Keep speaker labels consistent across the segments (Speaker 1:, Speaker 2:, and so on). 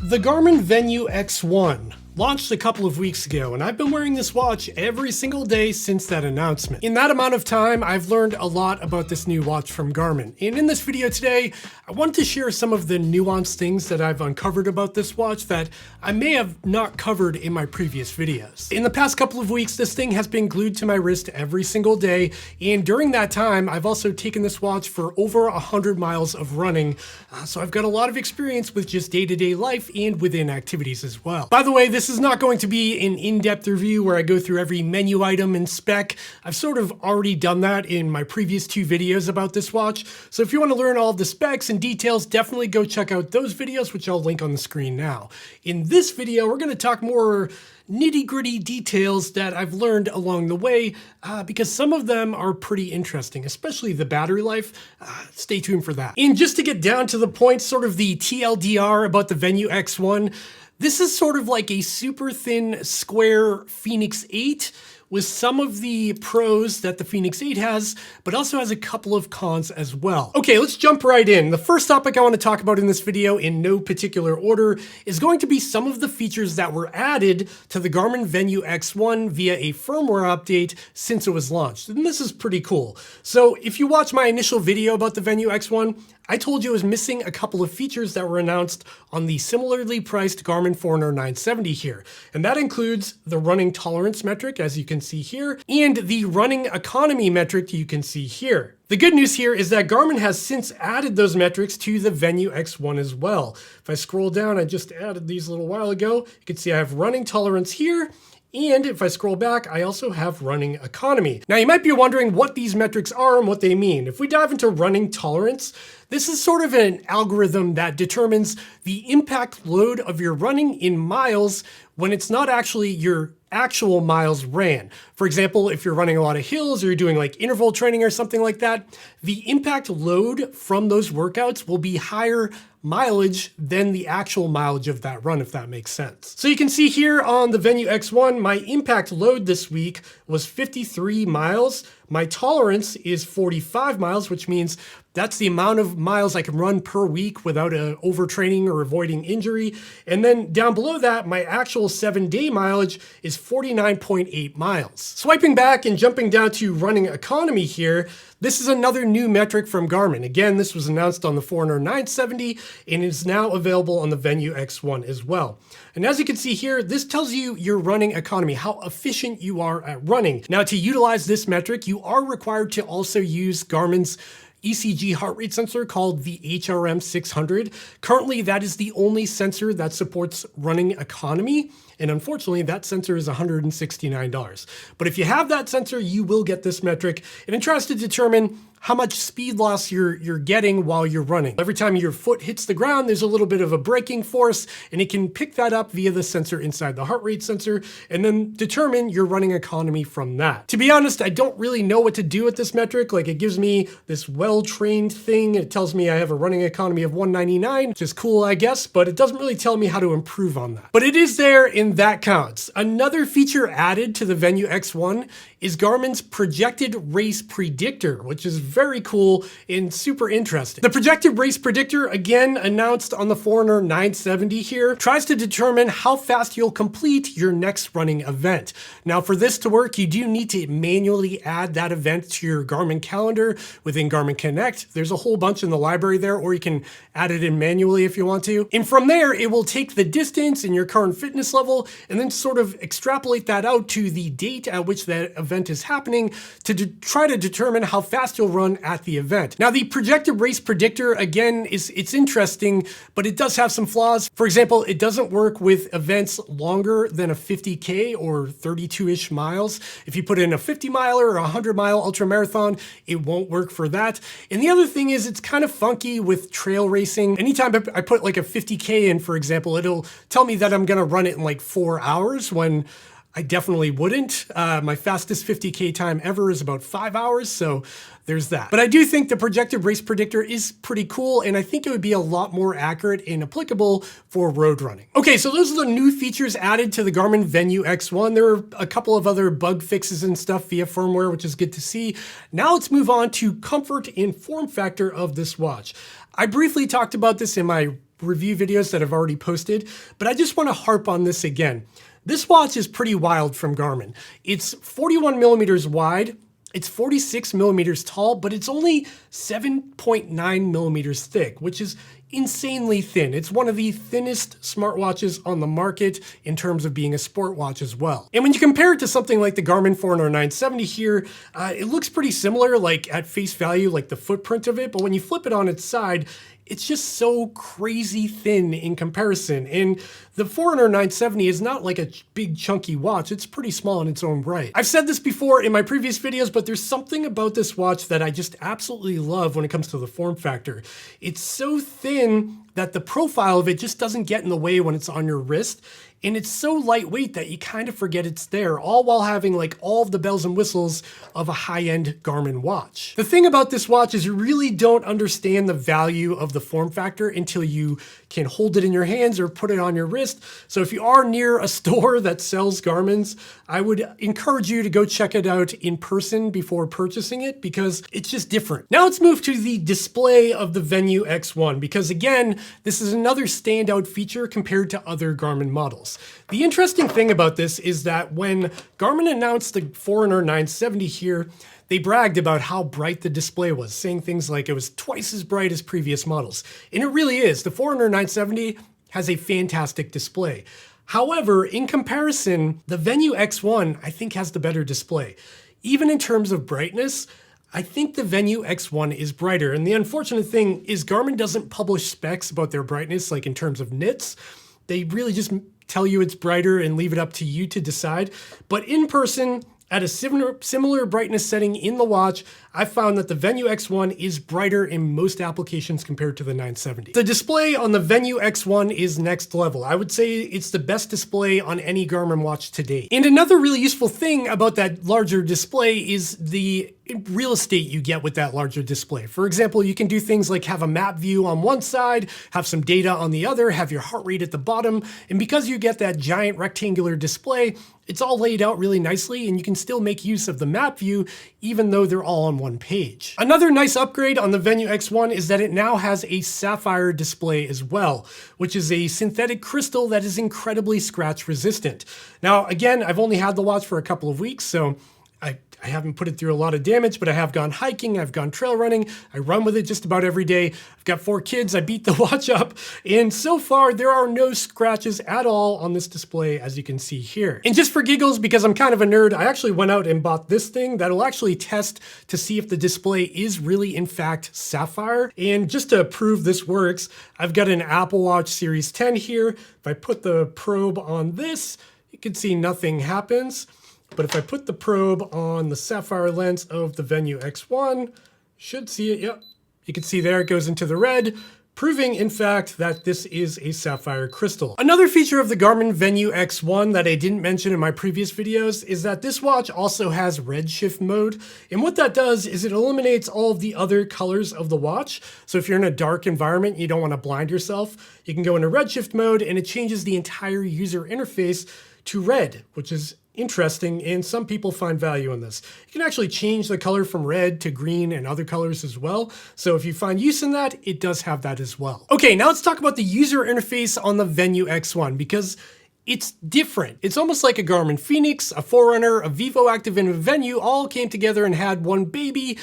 Speaker 1: The Garmin Venu X1 launched a couple of weeks ago, and I've been wearing this watch every single day since that announcement. In that amount of time, I've learned a lot about this new watch from Garmin. And in this video today, I want to share some of the nuanced things that I've uncovered about this watch that I may have not covered in my previous videos. In the past couple of weeks, this thing has been glued to my wrist every single day, and during that time, I've also taken this watch for over 100 miles of running, so I've got a lot of experience with just day-to-day life and within activities as well. By the way, this is not going to be an in-depth review where I go through every menu item and spec. I've sort of already done that in my previous two videos about this watch. So if you want to learn all of the specs and details, definitely go check out those videos, which I'll link on the screen now. In this video, we're going to talk more nitty-gritty details that I've learned along the way, because some of them are pretty interesting, especially the battery life. Stay tuned for that. And just to get down to the point, sort of the TLDR about the Venu X1, this is sort of like a super thin square Fenix 8 with some of the pros that the Fenix 8 has, but also has a couple of cons as well. Okay, let's jump right in. The first topic I want to talk about in this video, in no particular order, is going to be some of the features that were added to the Garmin Venu X1 via a firmware update since it was launched. And this is pretty cool. So if you watch my initial video about the Venu X1, I told you it was missing a couple of features that were announced on the similarly priced Garmin Forerunner 970 here. And that includes the running tolerance metric, as you can see here, and the running economy metric you can see here. The good news here is that Garmin has since added those metrics to the Venu X1 as well. If I scroll down, I just added these a little while ago. You can see I have running tolerance here. And if I scroll back, I also have running economy. Now you might be wondering what these metrics are and what they mean. If we dive into running tolerance, this is sort of an algorithm that determines the impact load of your running in miles when it's not actually your actual miles ran. For example, if you're running a lot of hills or you're doing like interval training or something like that, the impact load from those workouts will be higher mileage than the actual mileage of that run, if that makes sense. So you can see here on the Venu X1, my impact load this week was 53 miles. My tolerance is 45 miles, which means that's the amount of miles I can run per week without overtraining or avoiding injury. And then down below that, my actual 7-day mileage is 49.8 miles. Swiping back and jumping down to running economy here, this is another new metric from Garmin. Again, this was announced on the Forerunner 970 and is now available on the Venu X1 as well. And as you can see here, this tells you your running economy, how efficient you are at running. Now, to utilize this metric, you are required to also use Garmin's ECG heart rate sensor called the HRM 600. Currently, that is the only sensor that supports running economy. And unfortunately, that sensor is $169. But if you have that sensor, you will get this metric. And it tries to determine how much speed loss you're getting while you're running. Every time your foot hits the ground, there's a little bit of a braking force, and it can pick that up via the sensor inside the heart rate sensor, and then determine your running economy from that. To be honest, I don't really know what to do with this metric. Like, it gives me this well-trained thing. It tells me I have a running economy of 199, which is cool, I guess, but it doesn't really tell me how to improve on that. But it is there, and that counts. Another feature added to the Venu X1 is Garmin's projected race predictor, which is very cool and super interesting. The projected race predictor, again announced on the Forerunner 970 here, tries to determine how fast you'll complete your next running event. Now, for this to work, you do need to manually add that event to your Garmin calendar within Garmin Connect. There's a whole bunch in the library there, or you can add it in manually if you want to. And from there, it will take the distance and your current fitness level and then sort of extrapolate that out to the date at which that event is happening to try to determine how fast you'll run at the event. Now, the projected race predictor, again, it's interesting, but it does have some flaws. For example, it doesn't work with events longer than a 50K or 32-ish miles. If you put in a 50 miler or a 100-mile ultra marathon, it won't work for that. And the other thing is it's kind of funky with trail racing. Anytime I put like a 50K in, for example, it'll tell me that I'm gonna run it in like 4 hours when I definitely wouldn't. My fastest 50K time ever is about 5 hours, so there's that. But I do think the projected race predictor is pretty cool, and I think it would be a lot more accurate and applicable for road running. Okay, so those are the new features added to the Garmin Venu X1. There are a couple of other bug fixes and stuff via firmware, which is good to see. Now let's move on to comfort and form factor of this watch. I briefly talked about this in my review videos that I've already posted, but I just want to harp on this again. This watch is pretty wild from Garmin. It's 41 millimeters wide, it's 46 millimeters tall, but it's only 7.9 millimeters thick, which is insanely thin. It's one of the thinnest smartwatches on the market in terms of being a sport watch as well. And when you compare it to something like the Garmin Forerunner 970 here, it looks pretty similar, like at face value, like the footprint of it, but when you flip it on its side, it's just so crazy thin in comparison. And the Forerunner 970 is not like a big chunky watch, it's pretty small in its own right. I've said this before in my previous videos, but there's something about this watch that I just absolutely love when it comes to the form factor. It's so thin that the profile of it just doesn't get in the way when it's on your wrist. And it's so lightweight that you kind of forget it's there, all while having like all of the bells and whistles of a high-end Garmin watch. The thing about this watch is you really don't understand the value of the form factor until you can hold it in your hands or put it on your wrist. So if you are near a store that sells Garmin's, I would encourage you to go check it out in person before purchasing it because it's just different. Now let's move to the display of the Venu X1 because again, this is another standout feature compared to other Garmin models. The interesting thing about this is that when Garmin announced the Forerunner 970 here, they bragged about how bright the display was, saying things like it was twice as bright as previous models. And it really is. The Forerunner 970 has a fantastic display. However, in comparison, the Venu X1 I think has the better display. Even in terms of brightness, I think the Venu X1 is brighter. And the unfortunate thing is Garmin doesn't publish specs about their brightness, like in terms of nits. They really just tell you it's brighter and leave it up to you to decide. But in person, at a similar brightness setting in the watch, I found that the Venu X1 is brighter in most applications compared to the 970. The display on the Venu X1 is next level. I would say it's the best display on any Garmin watch to date. And another really useful thing about that larger display is the real estate you get with that larger display. For example, you can do things like have a map view on one side, have some data on the other, have your heart rate at the bottom, and because you get that giant rectangular display, it's all laid out really nicely and you can still make use of the map view even though they're all on one page. Another nice upgrade on the Venu X1 is that it now has a Sapphire display as well, which is a synthetic crystal that is incredibly scratch resistant. Now, again, I've only had the watch for a couple of weeks, so I haven't put it through a lot of damage, but I have gone hiking, I've gone trail running, I run with it just about every day. I've got 4 kids, I beat the watch up, and so far there are no scratches at all on this display as you can see here. And just for giggles, because I'm kind of a nerd, I actually went out and bought this thing that'll actually test to see if the display is really in fact Sapphire. And just to prove this works, I've got an Apple Watch Series 10 here. If I put the probe on this, you can see nothing happens. But if I put the probe on the Sapphire lens of the Venu X1, should see it, yep. You can see there it goes into the red, proving in fact that this is a Sapphire crystal. Another feature of the Garmin Venu X1 that I didn't mention in my previous videos is that this watch also has redshift mode. And what that does is it eliminates all of the other colors of the watch. So if you're in a dark environment, you don't want to blind yourself, you can go into redshift mode and it changes the entire user interface to red, which is interesting, and some people find value in this. You can actually change the color from red to green and other colors as well. So if you find use in that, it does have that as well. Okay, now let's talk about the user interface on the Venu X1 because it's different. It's almost like a Garmin Fenix, a Forerunner, a Vivo Active, and a Venu all came together and had one baby.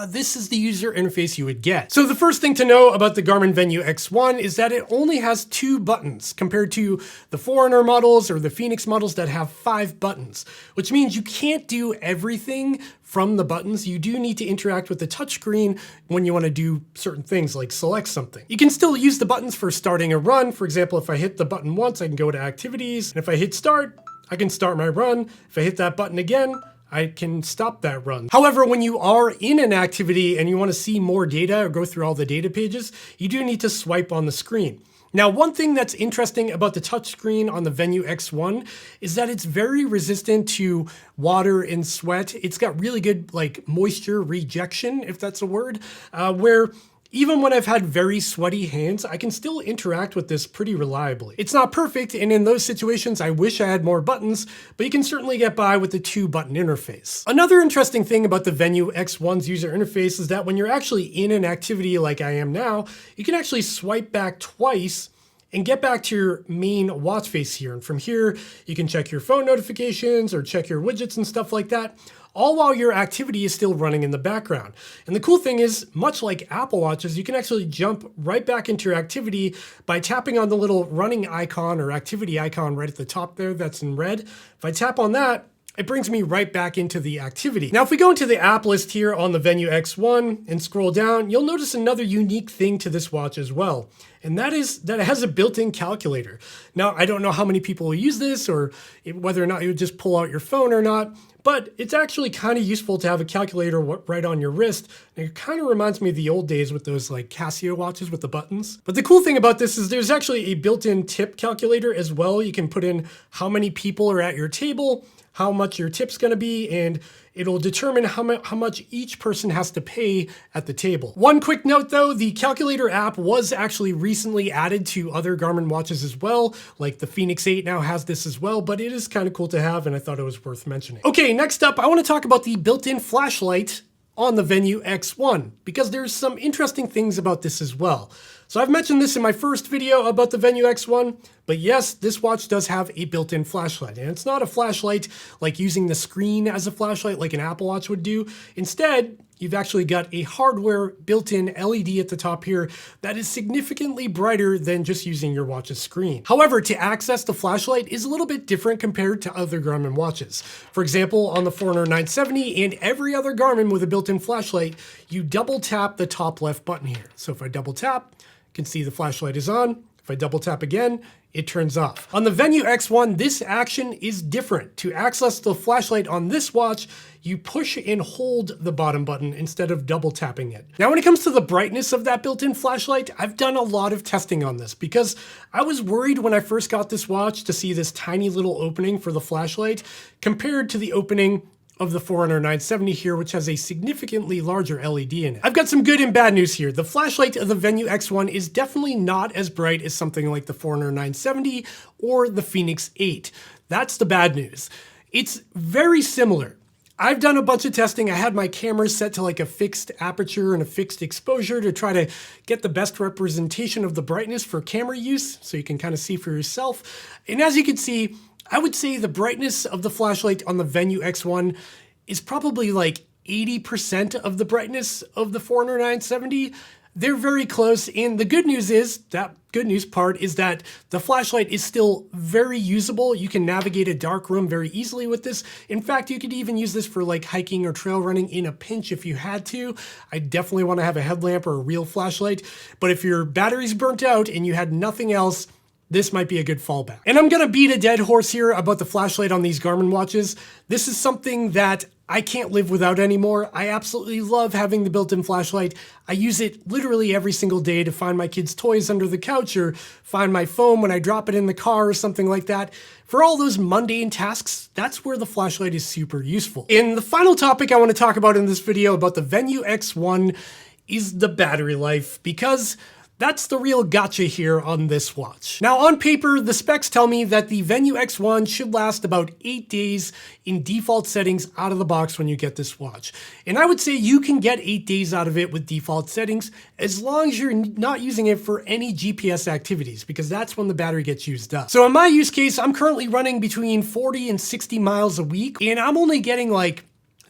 Speaker 1: This is the user interface you would get. So the first thing to know about the Garmin Venu X1 is that it only has 2 buttons compared to the Forerunner models or the Fenix models that have 5 buttons, which means you can't do everything from the buttons. You do need to interact with the touchscreen when you want to do certain things like select something. You can still use the buttons for starting a run. For example, if I hit the button once, I can go to activities. And if I hit start, I can start my run. If I hit that button again, I can stop that run. However, when you are in an activity and you want to see more data or go through all the data pages, you do need to swipe on the screen. Now, one thing that's interesting about the touchscreen on the Venu X1 is that it's very resistant to water and sweat. It's got really good like moisture rejection, if that's a word, where Even when I've had very sweaty hands, I can still interact with this pretty reliably. It's not perfect, and in those situations, I wish I had more buttons, but you can certainly get by with the 2-button interface. Another interesting thing about the Venu X1's user interface is that when you're actually in an activity like I am now, you can actually swipe back twice and get back to your main watch face here. And from here, you can check your phone notifications or check your widgets and stuff like that, all while your activity is still running in the background. And the cool thing is, much like Apple Watches, you can actually jump right back into your activity by tapping on the little running icon or activity icon right at the top there that's in red. If I tap on that, it brings me right back into the activity. Now, if we go into the app list here on the Venu X1 and scroll down, you'll notice another unique thing to this watch as well. And that is that it has a built-in calculator. Now, I don't know how many people will use this or whether or not you would just pull out your phone or not, but it's actually kind of useful to have a calculator right on your wrist. And it kind of reminds me of the old days with those like Casio watches with the buttons. But the cool thing about this is there's actually a built-in tip calculator as well. You can put in how many people are at your table, how much your tip's gonna be, and it'll determine how much each person has to pay at the table. One quick note though, the calculator app was actually recently added to other Garmin watches as well, like the Fenix 8 now has this as well, but it is kind of cool to have and I thought it was worth mentioning. Okay, next up, I wanna talk about the built-in flashlight on the Venu X1, because there's some interesting things about this as well. So I've mentioned this in my first video about the Venu X1, but yes, this watch does have a built-in flashlight, and it's not a flashlight like using the screen as a flashlight like an Apple Watch would do. Instead, you've actually got a hardware built-in LED at the top here that is significantly brighter than just using your watch's screen. However, to access the flashlight is a little bit different compared to other Garmin watches. For example, on the Forerunner 970 and every other Garmin with a built-in flashlight, you double tap the top left button here. So if I double tap, you can see the flashlight is on. If I double tap again, it turns off. On the Venu X1, this action is different. To access the flashlight on this watch, you push and hold the bottom button instead of double tapping it. Now, when it comes to the brightness of that built-in flashlight, I've done a lot of testing on this because I was worried when I first got this watch to see this tiny little opening for the flashlight compared to the opening of the Forerunner 970 here, which has a significantly larger LED in it. I've got some good and bad news here. The flashlight of the Venu X1 is definitely not as bright as something like the Forerunner 970 or the Fenix 8. That's the bad news. It's very similar. I've done a bunch of testing. I had my cameras set to like a fixed aperture and a fixed exposure to try to get the best representation of the brightness for camera use, so you can kind of see for yourself. And as you can see, I would say the brightness of the flashlight on the Venu X1 is probably like 80% of the brightness of the Forerunner 970. They're very close, and the good news is, that good news part is that the flashlight is still very usable. You can navigate a dark room very easily with this. In fact, you could even use this for like hiking or trail running in a pinch if you had to. I definitely want to have a headlamp or a real flashlight, but if your battery's burnt out and you had nothing else, this might be a good fallback. And I'm gonna beat a dead horse here about the flashlight on these Garmin watches. This is something that I can't live without anymore. I absolutely love having the built-in flashlight. I use it literally every single day to find my kids' toys under the couch or find my phone when I drop it in the car or something like that. For all those mundane tasks, that's where the flashlight is super useful. And the final topic I want to talk about in this video about the Venu X1 is the battery life, because that's the real gotcha here on this watch. Now, on paper, the specs tell me that the Venu X1 should last about 8 days in default settings out of the box when you get this watch. And I would say you can get 8 days out of it with default settings as long as you're not using it for any GPS activities, because that's when the battery gets used up. So in my use case, I'm currently running between 40 and 60 miles a week, and I'm only getting like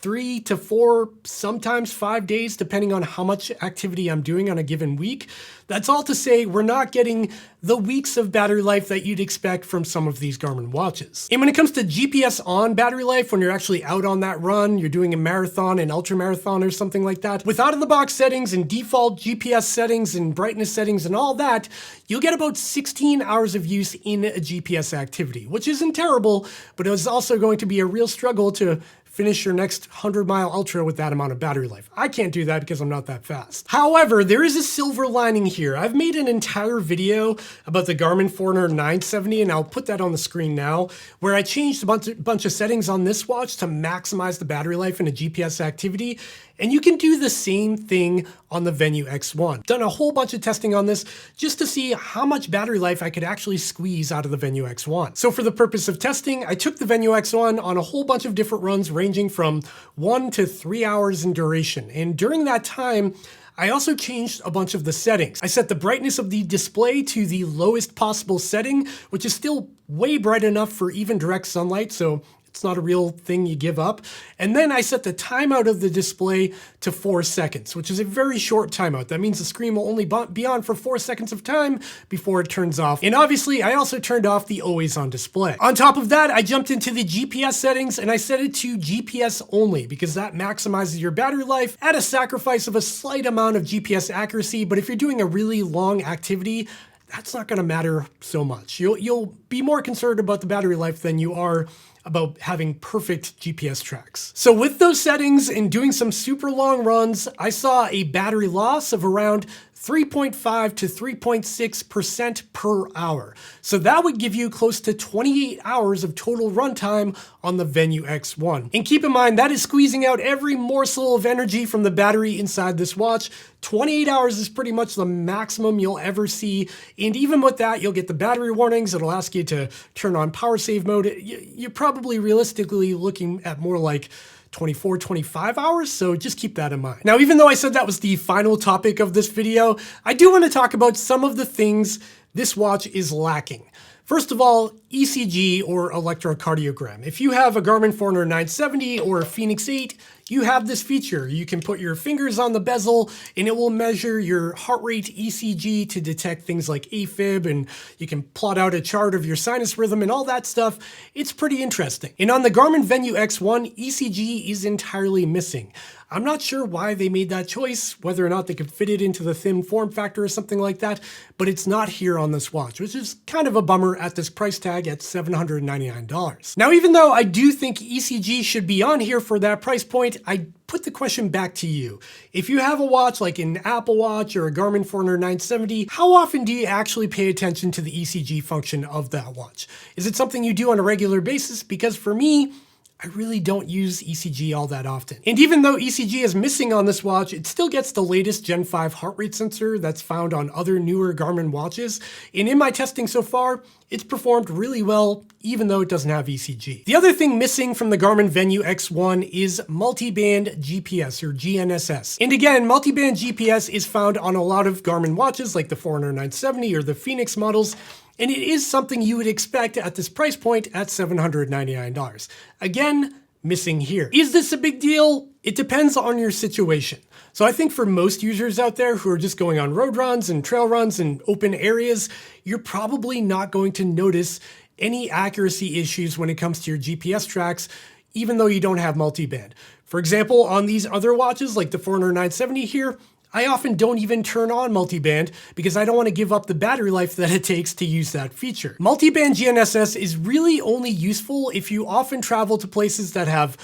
Speaker 1: 3 to 4, sometimes 5 days, depending on how much activity I'm doing on a given week. That's all to say we're not getting the weeks of battery life that you'd expect from some of these Garmin watches. And when it comes to GPS on battery life, when you're actually out on that run, you're doing a marathon, an ultra marathon or something like that, with out-of-the-box settings and default GPS settings and brightness settings and all that, you'll get about 16 hours of use in a GPS activity, which isn't terrible, but it was also going to be a real struggle to finish your next 100-mile ultra with that amount of battery life. I can't do that because I'm not that fast. However, there is a silver lining here. I've made an entire video about the Garmin Forerunner 970, and I'll put that on the screen now, where I changed a bunch of settings on this watch to maximize the battery life in a GPS activity. And you can do the same thing on the Venu X1. Done a whole bunch of testing on this just to see how much battery life I could actually squeeze out of the Venu X1. So for the purpose of testing, I took the Venu X1 on a whole bunch of different runs ranging from 1 to 3 hours in duration. And during that time, I also changed a bunch of the settings. I set the brightness of the display to the lowest possible setting, which is still way bright enough for even direct sunlight, so it's not a real thing you give up. And then I set the timeout of the display to 4 seconds, which is a very short timeout. That means the screen will only be on for 4 seconds of time before it turns off. And obviously, I also turned off the always on display. On top of that, I jumped into the GPS settings and I set it to GPS only because that maximizes your battery life at a sacrifice of a slight amount of GPS accuracy. But if you're doing a really long activity, that's not going to matter so much. You'll be more concerned about the battery life than you are about having perfect GPS tracks. So with those settings and doing some super long runs, I saw a battery loss of around 3.5 to 3.6% per hour. So that would give you close to 28 hours of total runtime on the Venu X1. And keep in mind, that is squeezing out every morsel of energy from the battery inside this watch. 28 hours is pretty much the maximum you'll ever see. And even with that, you'll get the battery warnings. It'll ask you to turn on power save mode. You're probably realistically looking at more like 24, 25 hours, so just keep that in mind. Now, even though I said that was the final topic of this video, I do want to talk about some of the things this watch is lacking. First of all, ECG or electrocardiogram. If you have a Garmin Forerunner 970 or a Fenix 8, you have this feature. You can put your fingers on the bezel and it will measure your heart rate ECG to detect things like AFib, and you can plot out a chart of your sinus rhythm and all that stuff. It's pretty interesting. And on the Garmin Venu X1, ECG is entirely missing. I'm not sure why they made that choice, whether or not they could fit it into the thin form factor or something like that, but it's not here on this watch, which is kind of a bummer at this price tag at $799. Now, even though I do think ECG should be on here for that price point, I put the question back to you. If you have a watch like an Apple Watch or a Garmin Forerunner 970, how often do you actually pay attention to the ECG function of that watch? Is it something you do on a regular basis? Because for me, I really don't use ECG all that often. And even though ECG is missing on this watch, it still gets the latest Gen 5 heart rate sensor that's found on other newer Garmin watches. And in my testing so far, it's performed really well, even though it doesn't have ECG. The other thing missing from the Garmin Venu X1 is multiband GPS or GNSS. And again, multiband GPS is found on a lot of Garmin watches like the Forerunner 970 or the Fenix models. And it is something you would expect at this price point at $799. Again, missing here. Is this a big deal? It depends on your situation. So I think for most users out there who are just going on road runs and trail runs and open areas, you're probably not going to notice any accuracy issues when it comes to your GPS tracks, even though you don't have multiband. For example, on these other watches like the Forerunner 970 here, I often don't even turn on multiband because I don't want to give up the battery life that it takes to use that feature. Multiband GNSS is really only useful if you often travel to places that have,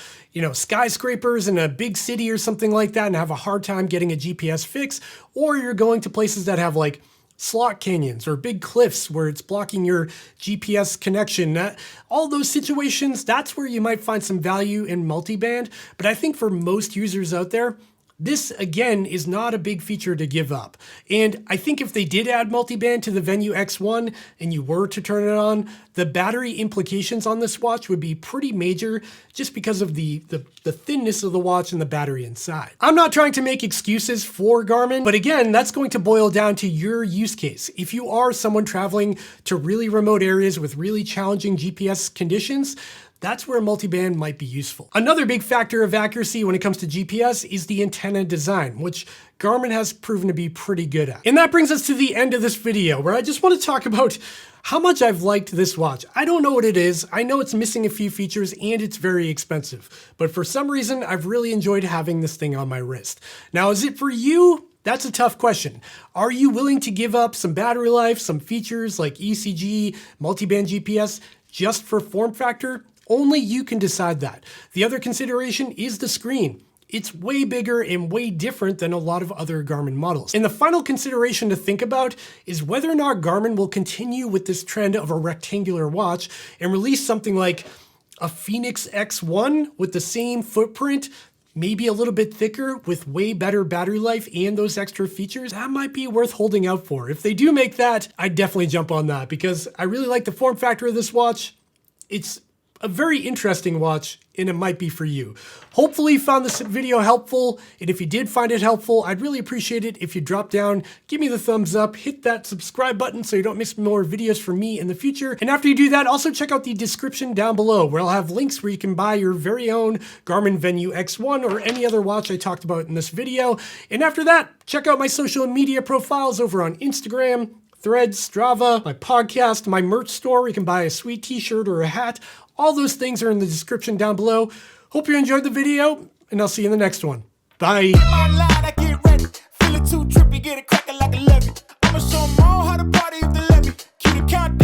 Speaker 1: skyscrapers in a big city or something like that and have a hard time getting a GPS fix, or you're going to places that have like slot canyons or big cliffs where it's blocking your GPS connection. All those situations, that's where you might find some value in multiband. But I think for most users out there, this, again, is not a big feature to give up. And I think if they did add multiband to the Venu X1 and you were to turn it on, the battery implications on this watch would be pretty major just because of the thinness of the watch and the battery inside. I'm not trying to make excuses for Garmin, but again, that's going to boil down to your use case. If you are someone traveling to really remote areas with really challenging GPS conditions, that's where multiband might be useful. Another big factor of accuracy when it comes to GPS is the antenna design, which Garmin has proven to be pretty good at. And that brings us to the end of this video, where I just want to talk about how much I've liked this watch. I don't know what it is. I know it's missing a few features and it's very expensive, but for some reason, I've really enjoyed having this thing on my wrist. Now, is it for you? That's a tough question. Are you willing to give up some battery life, some features like ECG, multiband GPS, just for form factor? Only you can decide that. The other consideration is the screen. It's way bigger and way different than a lot of other Garmin models. And the final consideration to think about is whether or not Garmin will continue with this trend of a rectangular watch and release something like a Fenix X1 with the same footprint, maybe a little bit thicker with way better battery life and those extra features. That might be worth holding out for. If they do make that, I'd definitely jump on that because I really like the form factor of this watch. It's a very interesting watch, and it might be for you. Hopefully you found this video helpful, and if you did find it helpful, I'd really appreciate it if you drop down, give me the thumbs up, hit that subscribe button so you don't miss more videos from me in the future. And after you do that, also check out the description down below where I'll have links where you can buy your very own Garmin Venu X1 or any other watch I talked about in this video. And after that, check out my social media profiles over on Instagram, Threads, Strava, my podcast, my merch store where you can buy a sweet t-shirt or a hat. All those things are in the description down below. Hope you enjoyed the video, and I'll see you in the next one. Bye. Feel it too trippy, get it cracking like a levy. I'ma show 'em all how to party if they let me. Keep the countdown.